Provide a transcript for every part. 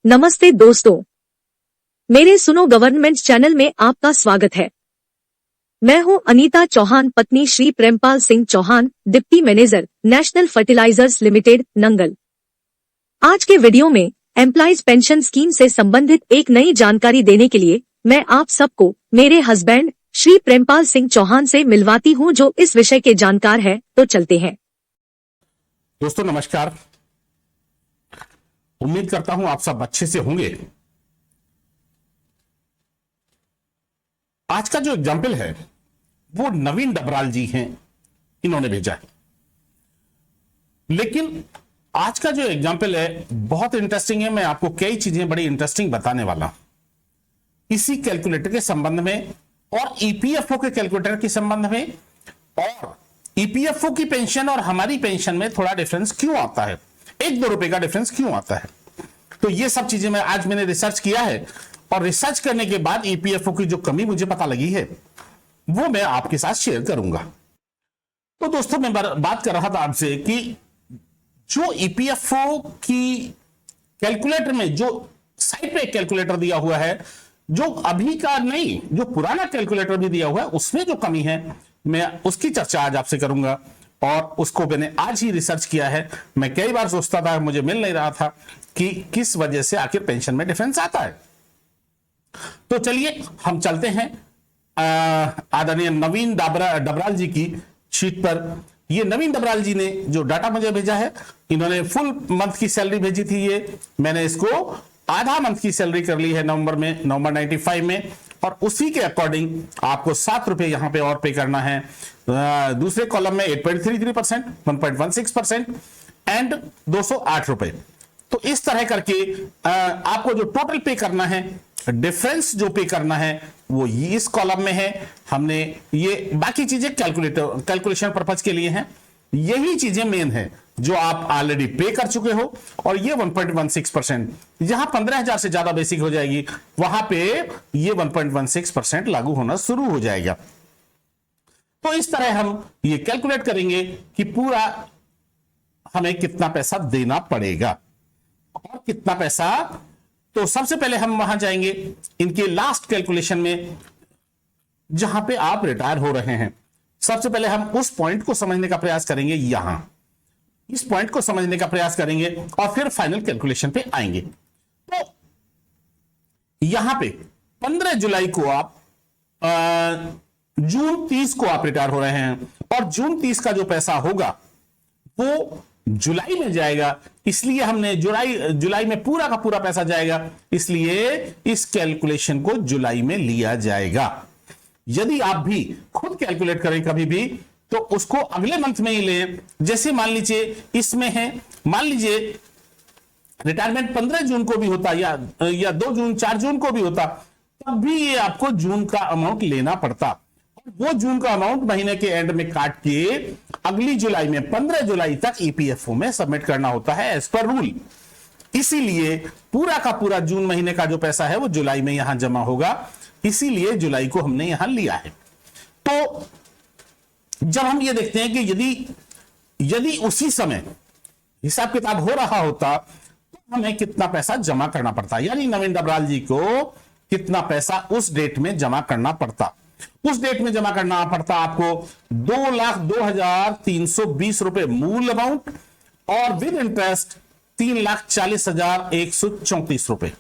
नमस्ते दोस्तों, मेरे सुनो गवर्नमेंट चैनल में आपका स्वागत है। मैं हूं अनीता चौहान, पत्नी श्री प्रेमपाल सिंह चौहान, डिप्टी मैनेजर, नेशनल फर्टिलाइजर्स लिमिटेड, नंगल। आज के वीडियो में एम्प्लॉइज पेंशन स्कीम से संबंधित एक नई जानकारी देने के लिए मैं आप सबको मेरे हस्बैंड श्री प्रेमपाल सिंह चौहान से मिलवाती हूं, जो इस विषय के जानकार है। तो चलते हैं। दोस्तों नमस्कार, उम्मीद करता हूं आप सब अच्छे से होंगे। आज का जो एग्जाम्पल है वो नवीन डबराल जी हैं, इन्होंने भेजा है। लेकिन आज का जो एग्जाम्पल है बहुत इंटरेस्टिंग है। मैं आपको कई चीजें बड़ी इंटरेस्टिंग बताने वाला हूं इसी कैलकुलेटर के संबंध में और ईपीएफओ के कैलकुलेटर के संबंध में, और ईपीएफओ की पेंशन और हमारी पेंशन में थोड़ा डिफरेंस क्यों आता है, 1-2 रुपए का डिफरेंस क्यों आता है। तो ये सब चीजें मैंने रिसर्च किया है, और रिसर्च करने के बाद ईपीएफओ की जो कमी मुझे पता लगी है वो मैं आपके साथ शेयर करूंगा। तो दोस्तों मैं बात कर रहा था आपसे कि जो ईपीएफओ की कैलकुलेटर में जो साइट पे कैलकुलेटर दिया हुआ है, जो अभी का नहीं, जो पुराना कैलकुलेटर भी दिया हुआ है, उसमें जो कमी है मैं उसकी चर्चा आज आपसे करूंगा। और उसको मैंने आज ही रिसर्च किया है। मैं कई बार सोचता था, मुझे मिल नहीं रहा था कि किस वजह से आखिर पेंशन में डिफरेंस आता है। तो चलिए हम चलते हैं आदरणीय नवीन डबराल जी की शीट पर। ये नवीन डबराल जी ने जो डाटा मुझे भेजा है, इन्होंने फुल मंथ की सैलरी भेजी थी। ये मैंने इसको आधा मंथ की सैलरी कर ली है नवंबर 95 में, और उसी के अकॉर्डिंग आपको 7 रुपए यहां पे और पे करना है। दूसरे कॉलम में 8.33%, 1.16% एंड 208 रुपए। तो इस तरह करके आपको जो टोटल पे करना है, डिफरेंस जो पे करना है वो इस कॉलम में है। हमने ये बाकी चीजें कैलकुलेशन पर्पज के लिए हैं, यही चीजें मेन है जो आप ऑलरेडी पे कर चुके हो। और ये 1.16%, जहां 15,000 से ज्यादा बेसिक हो जाएगी वहां पे ये 1.16% लागू होना शुरू हो जाएगा। तो इस तरह हम ये कैलकुलेट करेंगे कि पूरा हमें कितना पैसा देना पड़ेगा और कितना पैसा। तो सबसे पहले हम वहां जाएंगे इनके लास्ट कैलकुलेशन में, जहां पे आप रिटायर हो रहे हैं। सबसे पहले हम उस पॉइंट को समझने का प्रयास करेंगे, यहां इस पॉइंट को समझने का प्रयास करेंगे और फिर फाइनल कैलकुलेशन पे आएंगे। तो यहां पे 15 जुलाई को आप जून 30 को आप रिटायर हो रहे हैं, और जून 30 का जो पैसा होगा वो जुलाई में जाएगा। इसलिए हमने जुलाई में पूरा का पूरा पैसा जाएगा, इसलिए इस कैलकुलेशन को जुलाई में लिया जाएगा। यदि आप भी खुद कैलकुलेट करें कभी भी, तो उसको अगले मंथ में ही लें। जैसे मान लीजिए इसमें है, मान लीजिए रिटायरमेंट 15 जून को भी होता या 2 जून 4 जून को भी होता, तब भी ये आपको जून का अमाउंट लेना पड़ता। वो जून का अमाउंट महीने के एंड में काट के अगली जुलाई में 15 जुलाई तक ईपीएफओ में सबमिट करना होता है एज पर रूल। इसीलिए पूरा का पूरा जून महीने का जो पैसा है वो जुलाई में यहां जमा होगा, इसीलिए जुलाई को हमने यहां लिया है। तो जब हम ये देखते हैं कि यदि उसी समय हिसाब किताब हो रहा होता तो हमें कितना पैसा जमा करना पड़ता, यानी नवीन डबराल जी को कितना पैसा उस डेट में जमा करना पड़ता। उस डेट में जमा करना पड़ता आपको 2,02,320 रुपए मूल अमाउंट, और विद इंटरेस्ट 3,40,134 रुपए।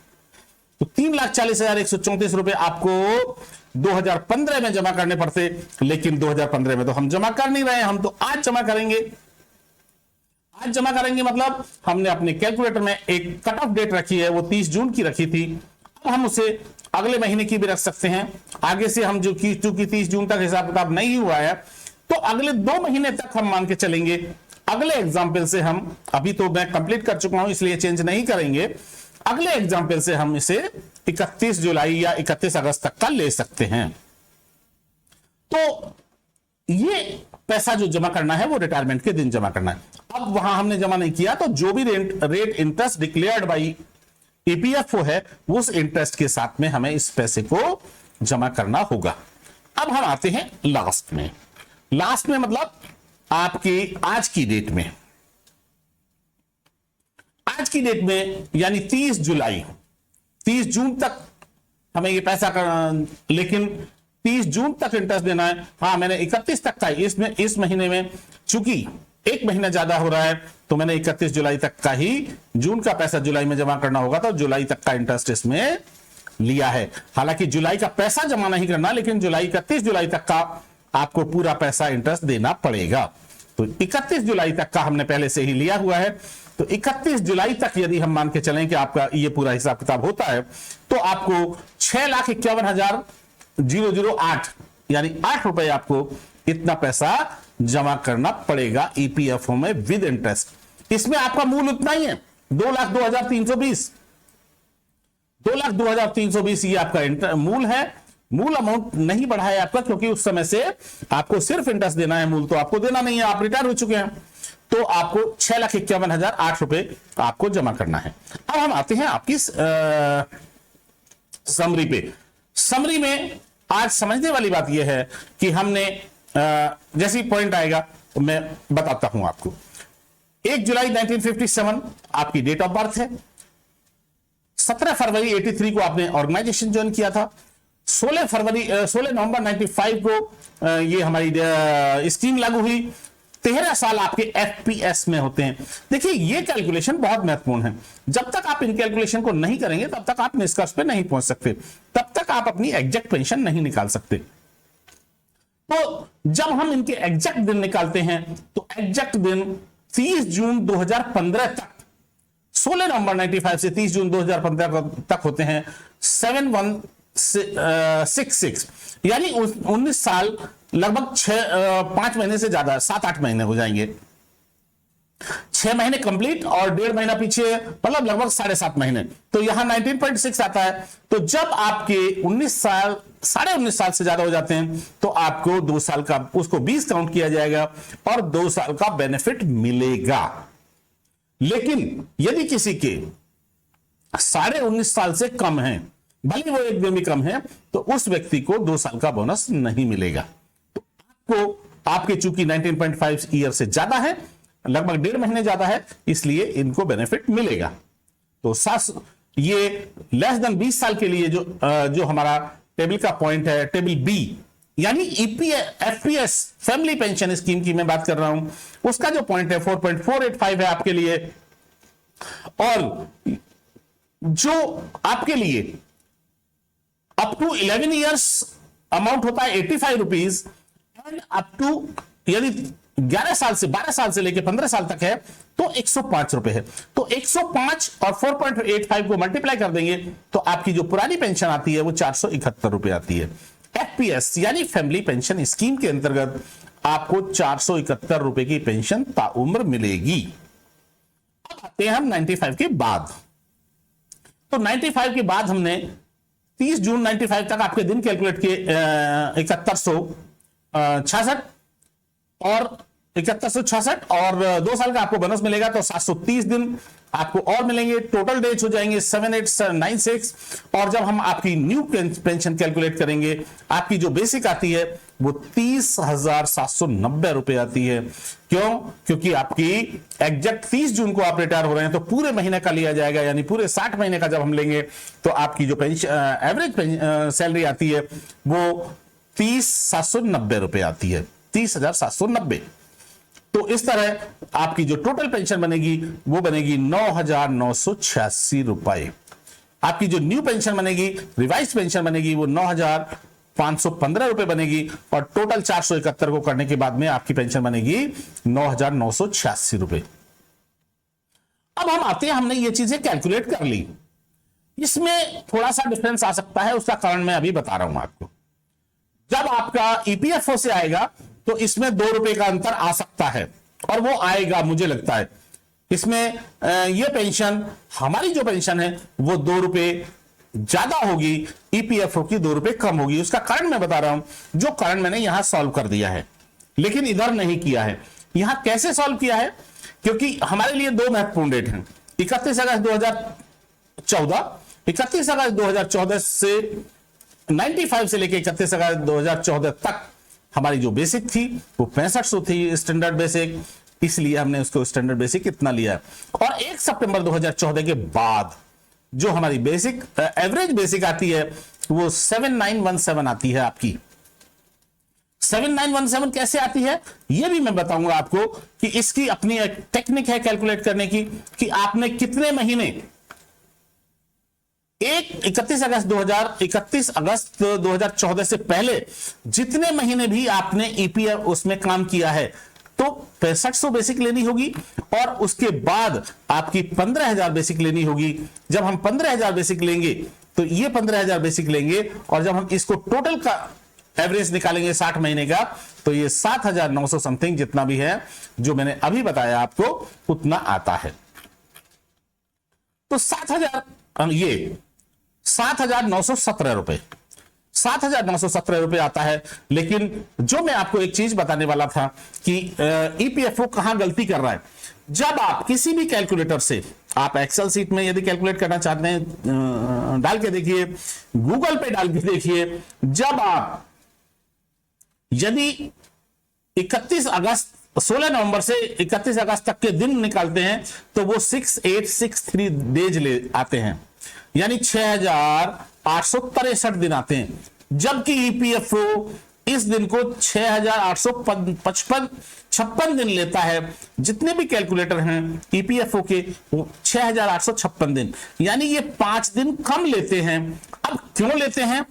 तो 3,40,134 रुपए आपको 2015 में जमा करने पड़ते, लेकिन 2015 में तो हम जमा कर नहीं रहे, हम तो आज जमा करेंगे। आज जमा करेंगे मतलब हमने अपने कैलकुलेटर में एक कट ऑफ डेट रखी है, वो 30 जून की रखी थी। अब हम उसे अगले महीने की भी रख सकते हैं। आगे से हम चूंकि 30 जून तक हिसाब किताब नहीं हुआ है, तो अगले 2 महीने तक हम मान के चलेंगे। अगले एग्जाम्पल से हम, अभी तो मैं कंप्लीट कर चुका हूं इसलिए चेंज नहीं करेंगे, अगले एग्जाम्पल से हम इसे 31 जुलाई या 31 अगस्त तक का ले सकते हैं। तो ये पैसा जो जमा करना है वो रिटायरमेंट के दिन जमा करना है। अब वहां हमने जमा नहीं किया, तो जो भी rate interest declared by EPFO है उस इंटरेस्ट के साथ में हमें इस पैसे को जमा करना होगा। अब हम आते हैं लास्ट में मतलब आपकी आज की डेट में। आज की डेट में यानी 30 जुलाई 30 जून तक हमें ये पैसा लेकिन 30 जून तक इंटरेस्ट देना है। हाँ, मैंने 31 तक का इसमें इस महीने में चूंकि एक महीना ज्यादा हो रहा है तो मैंने 31 जुलाई तक का ही, जून का पैसा जुलाई में जमा करना होगा तो जुलाई तक का इंटरेस्ट इसमें लिया है। हालांकि जुलाई का पैसा जमा नहीं करना, लेकिन जुलाई 31 जुलाई तक का आपको पूरा पैसा इंटरेस्ट देना पड़ेगा। तो 31 जुलाई तक का हमने पहले से ही लिया हुआ है। तो 31 जुलाई तक यदि हम मान के चलें कि आपका ये पूरा हिसाब किताब होता है तो आपको 6,51,008 यानी 8 रुपए आपको इतना पैसा जमा करना पड़ेगा ईपीएफओ में विद इंटरेस्ट। इसमें आपका मूल उतना ही है, 2,02,320 2,02,320 ये आपका मूल है। मूल अमाउंट नहीं बढ़ा है आपका, क्योंकि उस समय से आपको सिर्फ इंटरेस्ट देना है, मूल तो आपको देना नहीं है, आप रिटायर हो चुके हैं। तो आपको 6,51,008 रुपए आपको जमा करना है। अब हम आते हैं आपकी समरी पे। समरी में आज समझने वाली बात यह है कि हमने जैसी पॉइंट आएगा तो मैं बताता हूं आपको। 1 जुलाई 1957 आपकी डेट ऑफ बर्थ है। 17 फरवरी 83 को आपने ऑर्गेनाइजेशन ज्वाइन किया था। 16 नवंबर 95 को ये हमारी स्कीम लागू हुई। 13 साल आपके एफपीएस में होते हैं। देखिए, ये कैलकुलेशन बहुत महत्वपूर्ण है। जब तक आप इन कैलकुलेशन को नहीं करेंगे तब तक आप निष्कर्ष पे नहीं पहुंच सकते, तब तक आप अपनी एग्जैक्ट पेंशन नहीं निकाल सकते। तो जब हम इनके एग्जैक्ट दिन निकालते हैं तो एग्जैक्ट दिन 30 जून 2015 तक, 16 नवंबर 95 से 30 जून 2015 तक होते हैं 7166, यानी 19 साल, लगभग 5 महीने से ज्यादा, 7-8 महीने हो जाएंगे। 6 महीने कंप्लीट और 1.5 महीना पीछे, मतलब लगभग 7.5 महीने। तो यहां 19.6 आता है। तो जब आपके 19 साल, 19.5 साल से ज्यादा हो जाते हैं तो आपको 2 साल का, उसको 20 काउंट किया जाएगा और 2 साल का बेनिफिट मिलेगा। लेकिन यदि किसी के 19.5 साल से कम है, भले वो एक दिन भी कम है, तो उस व्यक्ति को 2 साल का बोनस नहीं मिलेगा। तो आपको, आपके चूंकि 19.5 ईयर से ज्यादा है, लगभग 1.5 महीने ज्यादा है, इसलिए इनको बेनिफिट मिलेगा। तो ये लेस देन 20 साल के लिए जो हमारा टेबल का पॉइंट है, टेबल बी, यानी एफपीएस फैमिली पेंशन स्कीम की मैं बात कर रहा हूं, उसका जो पॉइंट है 4.485 है आपके लिए। और जो आपके लिए अप टू 11 इयर्स अमाउंट होता है 85 रुपीज, एंड अप टू यदि 11 साल से, 12 साल से लेकर 15 साल तक है तो 105 रुपए है। तो 105 और 4.85 को मल्टीप्लाई कर देंगे तो आपकी जो पुरानी पेंशन आती है वो 471 रुपए आती है। एफपीएस यानी फैमिली पेंशन स्कीम के अंतर्गत आपको 471 रुपए की पेंशन ताउम्र मिलेगी। अब आते हैं हम 95 के बाद। तो 95 के बाद हमने 30 जून 95 तक आपके दिन कैलकुलेट किए 7166 और 7166 और 2 साल का आपको बोनस मिलेगा तो 730 दिन आपको और मिलेंगे। टोटल डेज हो जाएंगे 7896। और जब हम आपकी न्यू पेंशन कैलकुलेट करेंगे, आपकी जो बेसिक आती है वो 30,790 रुपए आती है। क्यों? क्योंकि आपकी एग्जैक्ट 30 जून को आप रिटायर हो रहे हैं तो पूरे महीने का लिया जाएगा, यानी पूरे 60 महीने का जब हम लेंगे तो आपकी जो पेंशन एवरेज सैलरी आती है वो 30,790 रुपए आती है, 30,790। तो इस तरह आपकी जो टोटल पेंशन बनेगी वो बनेगी 9,986 रुपए। आपकी जो न्यू पेंशन बनेगी, रिवाइज पेंशन बनेगी, वो 9,515 रुपए बनेगी और टोटल 471 को करने के बाद में आपकी पेंशन बनेगी 9,986 रुपए। अब हम आते हैं, हमने ये चीजें कैलकुलेट कर ली, इसमें थोड़ा सा डिफरेंस आ सकता है, उसका कारण मैं अभी बता रहा हूं आपको। जब आपका ईपीएफओ से आएगा तो इसमें 2 रुपए का अंतर आ सकता है, और वो आएगा मुझे लगता है। इसमें ये पेंशन, हमारी जो पेंशन है वो 2 रुपए ज्यादा होगी, ईपीएफओ की 2 रुपए कम होगी। उसका कारण मैं बता रहा हूं, जो कारण मैंने यहां सॉल्व कर दिया है, लेकिन इधर नहीं किया है। यहां कैसे सॉल्व किया है? क्योंकि हमारे लिए 2 महत्वपूर्ण डेट हैं, 31 अगस्त 2014, 31 अगस्त 2014 से 95 से लेकर 31 अगस्त 2014 तक हमारी जो बेसिक थी वो 6500 थी स्टैंडर्ड बेसिक, इसलिए हमने उसको स्टैंडर्ड बेसिक इतना लिया है। और 1 सितंबर 2014 के बाद जो हमारी बेसिक एवरेज बेसिक आती है वो 7917 आती है आपकी। 7917 कैसे आती है ये भी मैं बताऊंगा आपको कि इसकी अपनी एक टेक्निक है कैलकुलेट करने की, कि आपने कितने महीने 31 अगस्त 2014 से पहले जितने महीने भी आपने ईपीएफ उसमें काम किया है तो 6500 बेसिक लेनी होगी, और उसके बाद आपकी 15000 बेसिक लेनी होगी। जब हम 15000 बेसिक लेंगे तो ये 15000 बेसिक लेंगे, और जब हम इसको टोटल का एवरेज निकालेंगे 60 महीने का तो ये 7900 समथिंग जितना भी है जो मैंने अभी बताया आपको उतना आता है। तो 7917 रुपए 7917 रुपए आता है। लेकिन जो मैं आपको एक चीज बताने वाला था कि ईपीएफओ कहां गलती कर रहा है। जब आप किसी भी कैलकुलेटर से आप एक्सेल सीट में यदि कैलकुलेट करना चाहते हैं डाल के देखिए, गूगल पे डाल के देखिए, जब आप यदि 16 नवंबर से 31 अगस्त तक के दिन निकालते हैं तो वो 6863 डेज ले आते हैं, यानी 6863 दिन आते हैं। जबकि ईपीएफओ इस दिन को 6856 दिन लेता है। जितने भी कैलकुलेटर हैं ईपीएफओ के वो 6856 दिन, यानी ये 5 दिन कम लेते हैं। अब क्यों लेते हैं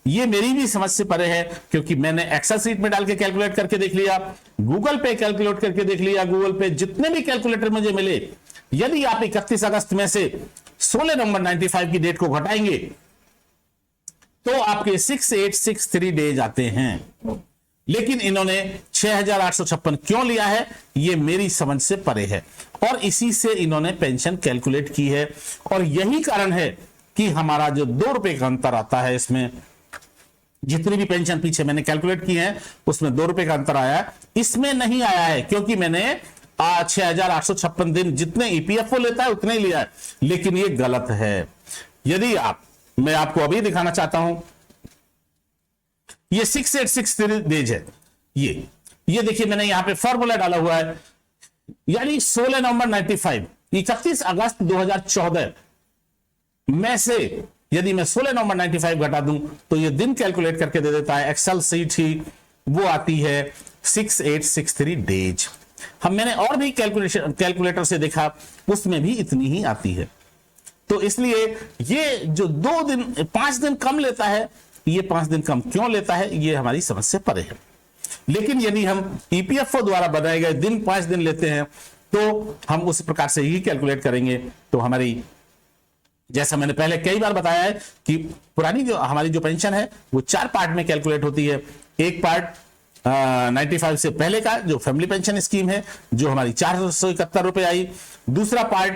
ये मेरी भी समझ से परे है, क्योंकि मैंने एक्सेल सीट में डाल के कैलकुलेट करके देख लिया, गूगल पे कैलकुलेट करके देख लिया, गूगल पे जितने भी कैलकुलेटर मुझे मिले, यदि आप 31 अगस्त में से 16 नवंबर 95 की डेट को घटाएंगे तो आपके 6863 डेज आते हैं। लेकिन इन्होंने 6856 क्यों लिया है ये मेरी समझ से परे है, और इसी से इन्होंने पेंशन कैलकुलेट की है। और यही कारण है कि हमारा जो 2 रुपए का अंतर आता है, इसमें जितनी भी पेंशन पीछे मैंने कैलकुलेट की है उसमें 2 रुपए का अंतर आया है, इसमें नहीं आया है क्योंकि मैंने 6856 दिन जितने ईपीएफओ लेता है उतने ही लिया है। लेकिन ये गलत है। यदि मैं आपको अभी दिखाना चाहता हूं, ये 6863 डेज है। ये देखिए मैंने यहां पे फॉर्मूला डाला हुआ है, यानी 16 नवंबर 95 31 अगस्त 2014 में से यदि मैं 16 नवंबर 95 घटा दूं तो ये दिन कैलकुलेट करके दे देता है। एक्सेल सीट ही वो आती है 6863 डेज। मैंने और भी कैलकुलेटर से देखा उसमें भी इतनी ही आती है। तो इसलिए ये जो 5 दिन कम लेता है, ये 5 दिन कम क्यों लेता है ये हमारी समझ से परे है। लेकिन यदि हम ईपीएफओ द्वारा बनाए गए दिन 5 दिन लेते हैं तो हम उस प्रकार से ही कैलकुलेट करेंगे तो हमारी, जैसा मैंने पहले कई बार बताया है कि पुरानी जो हमारी जो पेंशन है वो 4 पार्ट में कैलकुलेट होती है। एक पार्ट 95 से पहले का जो फैमिली पेंशन स्कीम है जो हमारी 471 रुपए आई। दूसरा पार्ट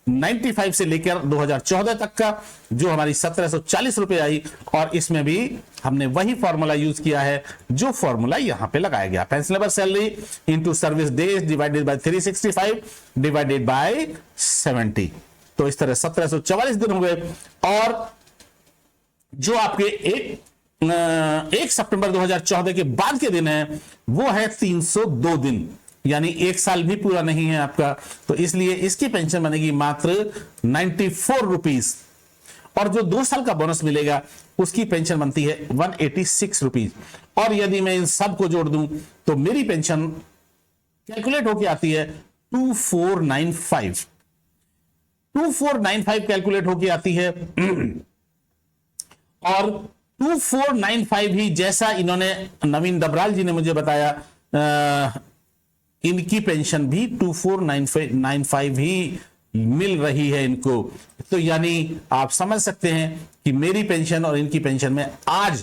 95 से लेकर 2014 तक का जो हमारी 1740 रुपए आई, और इसमें भी हमने वही फॉर्मूला यूज किया है जो फॉर्मूला यहां पे लगाया गया, pensionable salary into service days divided by 365 divided by 70। तो इस तरह 1744 दिन हो गए। और जो आपके 1 सितंबर 2014 के बाद के दिन है वो है 302 दिन, यानी 1 साल भी पूरा नहीं है आपका। तो इसलिए इसकी पेंशन बनेगी मात्र 94 रुपीज, और जो 2 साल का बोनस मिलेगा उसकी पेंशन बनती है 186 रुपीज। और यदि मैं इन सब को जोड़ दूं तो मेरी पेंशन कैलकुलेट होकर आती है 2495 कैलकुलेट होके आती है। और 2495 ही जैसा इन्होंने नवीन डबराल जी ने मुझे बताया, इनकी पेंशन भी 2495 ही मिल रही है इनको। तो यानी आप समझ सकते हैं कि मेरी पेंशन और इनकी पेंशन में आज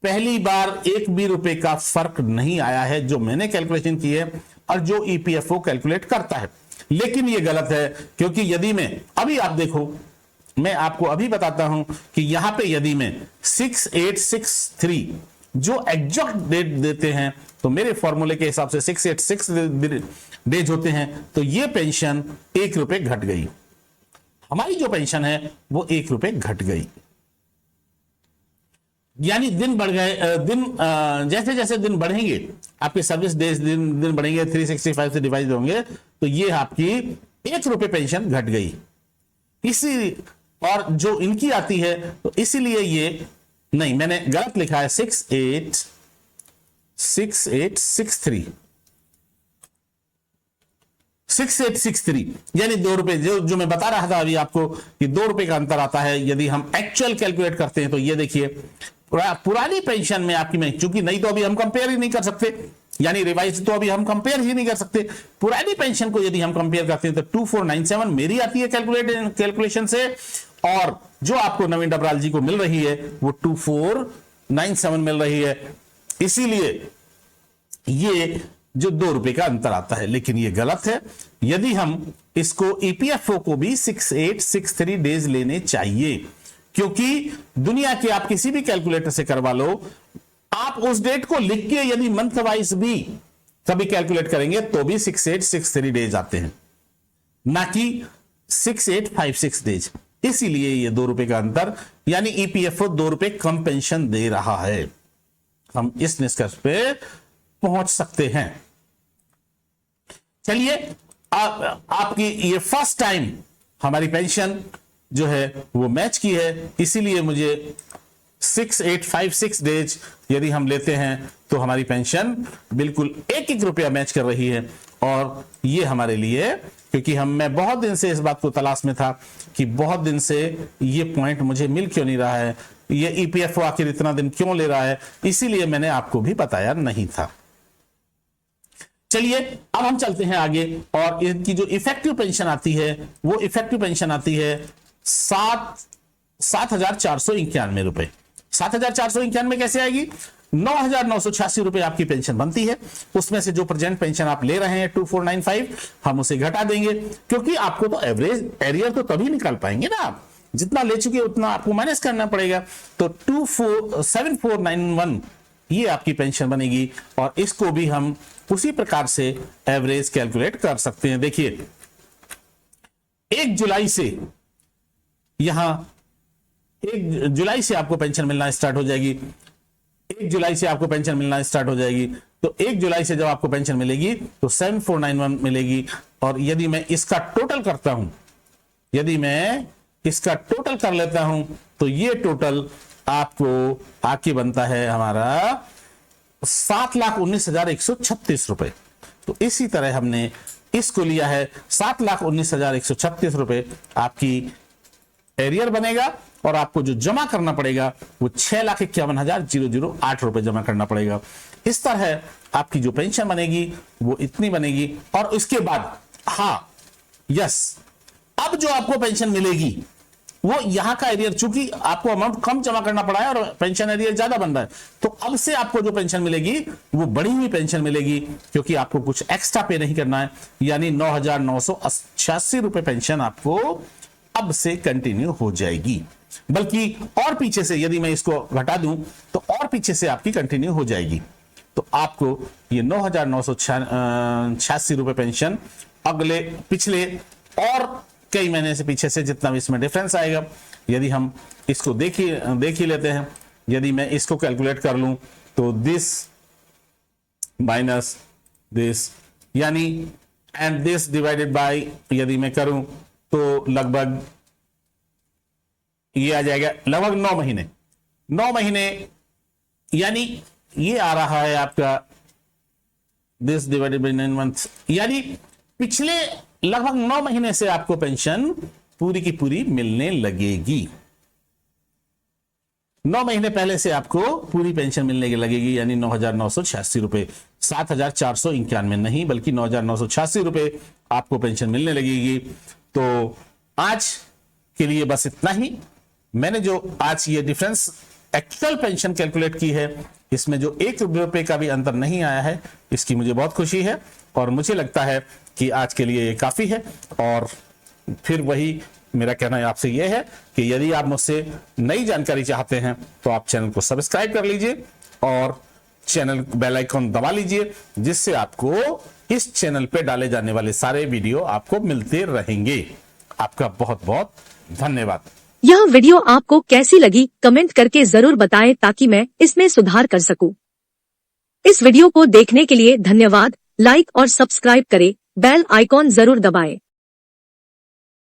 पहली बार 1 भी रुपए का फर्क नहीं आया है जो मैंने कैलकुलेशन की है और जो ईपीएफओ कैलकुलेट करता है। लेकिन यह गलत है, क्योंकि यदि मैं अभी आप देखो, मैं आपको अभी बताता हूं कि यहां पे यदि मैं 6863 जो एग्जैक्ट डेट देते हैं तो मेरे फॉर्मूले के हिसाब से 686 डेज होते हैं, तो ये पेंशन 1 रुपए घट गई। हमारी जो पेंशन है वो 1 रुपए घट गई। यानी दिन बढ़ गए, जैसे जैसे दिन बढ़ेंगे आपके सर्विस डेज दिन दिन बढ़ेंगे, 365 से डिवाइड होंगे, तो ये आपकी ₹1 पेंशन घट गई। इसी और जो इनकी आती है तो इसीलिए ये नहीं, मैंने गलत लिखा है, 6863 यानी ₹2, जो मैं बता रहा था अभी आपको कि ₹2 का अंतर आता है यदि हम एक्चुअल कैलकुलेट करते हैं। तो ये देखिए पुरानी पेंशन में आपकी, मैं चूंकि नहीं तो अभी हम कंपेयर ही नहीं कर सकते, यानी रिवाइज तो अभी हम कंपेयर ही नहीं कर सकते। पुरानी पेंशन को यदि हम कंपेयर करते हैं तो 2497 मेरी आती है कैलकुलेशन से, और जो आपको नवीन डबराल जी को मिल रही है वो 2497 मिल रही है। इसीलिए ये जो ₹2 का अंतर आता है, लेकिन ये गलत है। यदि हम इसको ईपीएफओ को भी 6863 डेज लेने चाहिए, क्योंकि दुनिया के आप किसी भी कैलकुलेटर से करवा लो, आप उस डेट को लिख के यदि मंथ वाइज भी कभी कैलकुलेट करेंगे तो भी 6863 डेज आते हैं, ना कि 6856 डेज। इसीलिए ये ₹2 का अंतर, यानी ईपीएफओ ₹2 कम पेंशन दे रहा है। हम इस निष्कर्ष पे पहुंच सकते हैं। चलिए, आपकी ये फर्स्ट टाइम हमारी पेंशन जो है वो मैच की है, इसीलिए मुझे 6856 डेज यदि हम लेते हैं तो हमारी पेंशन बिल्कुल ₹1 मैच कर रही है। और ये हमारे लिए, क्योंकि मैं बहुत दिन से इस बात को तलाश में था कि बहुत दिन से ये पॉइंट मुझे मिल क्यों नहीं रहा है, ये ईपीएफओ आखिर इतना दिन क्यों ले रहा है, इसीलिए मैंने आपको भी बताया नहीं था। चलिए, अब हम चलते हैं आगे, और इनकी जो इफेक्टिव पेंशन आती है वो इफेक्टिव पेंशन आती है ₹7,491। 7,491 कैसे आएगी? ₹9,986 आपकी पेंशन बनती है, उसमें से जो प्रेजेंट पेंशन आप ले रहे हैं 2495 हम उसे घटा देंगे, क्योंकि आपको तो एवरेज एरियर तो तभी निकाल पाएंगे ना, आप जितना ले चुके उतना आपको माइनस करना पड़ेगा। तो 7491 ये आपकी पेंशन बनेगी, और इसको भी हम उसी प्रकार से एवरेज कैलकुलेट कर सकते हैं। देखिए, 1 जुलाई से यहां 1 जुलाई से आपको पेंशन मिलना स्टार्ट हो जाएगी। 1 जुलाई से आपको पेंशन मिलना स्टार्ट हो जाएगी। तो 1 जुलाई से जब आपको पेंशन मिलेगी तो 7491 मिलेगी। और यदि मैं इसका टोटल करता हूं, यदि मैं इसका टोटल कर लेता हूं, तो ये टोटल आपको आके बनता है हमारा ₹7,19,136। तो इसी तरह हमने इसको लिया है, ₹7,19,136 आपकी एरियर बनेगा, और आपको जो जमा करना पड़ेगा वो ₹6,51,008 जमा करना पड़ेगा। इस तरह आपकी जो पेंशन बनेगी वो इतनी बनेगी। और उसके बाद अब जो आपको पेंशन मिलेगी वो यहां का एरियर, चूंकि आपको अमाउंट कम जमा करना पड़ा है और पेंशन एरियर ज्यादा बन रहा है, तो अब से आपको जो पेंशन मिलेगी वो बढ़ी हुई पेंशन मिलेगी, क्योंकि आपको कुछ एक्स्ट्रा पे नहीं करना है। यानी ₹9,986 पेंशन आपको अब से कंटिन्यू हो जाएगी। बल्कि और पीछे से यदि मैं इसको घटा दूं तो और पीछे से आपकी कंटिन्यू हो जाएगी। तो आपको ये ₹9,986 पेंशन अगले पिछले और कई महीने से पीछे से जितना भी इसमें डिफरेंस आएगा, यदि हम इसको देख ही लेते हैं। यदि मैं इसको कैलकुलेट कर लूं तो दिस माइनस दिस, यानी एंड दिस डिवाइडेड बाय, यदि मैं करूं तो लगभग ये आ जाएगा लगभग 9 महीने। 9 महीने यानी ये आ रहा है आपका दिस डिवाइडेड बाय 9 मंथ्स, यानी पिछले लगभग 9 महीने से आपको पेंशन पूरी की पूरी मिलने लगेगी। 9 महीने पहले से आपको पूरी पेंशन मिलने लगेगी, यानी ₹9,986, ₹7,491 नहीं बल्कि ₹9,986 आपको पेंशन मिलने लगेगी। तो आज के लिए बस इतना ही। मैंने जो आज ये डिफरेंस एक्चुअल पेंशन कैलकुलेट की है, इसमें जो ₹1 का भी अंतर नहीं आया है, इसकी मुझे बहुत खुशी है, और मुझे लगता है कि आज के लिए ये काफी है। और फिर वही मेरा कहना है आपसे यह है कि यदि आप मुझसे नई जानकारी चाहते हैं तो आप चैनल को सब्सक्राइब कर लीजिए और चैनल बेल आइकन दबा लीजिए, जिससे आपको इस चैनल पे डाले जाने वाले सारे वीडियो आपको मिलते रहेंगे। आपका बहुत बहुत धन्यवाद। यह वीडियो आपको कैसी लगी कमेंट करके जरूर बताएं ताकि मैं इसमें सुधार कर सकूं। इस वीडियो को देखने के लिए धन्यवाद। लाइक और सब्सक्राइब करें, बेल आइकॉन जरूर दबाएं।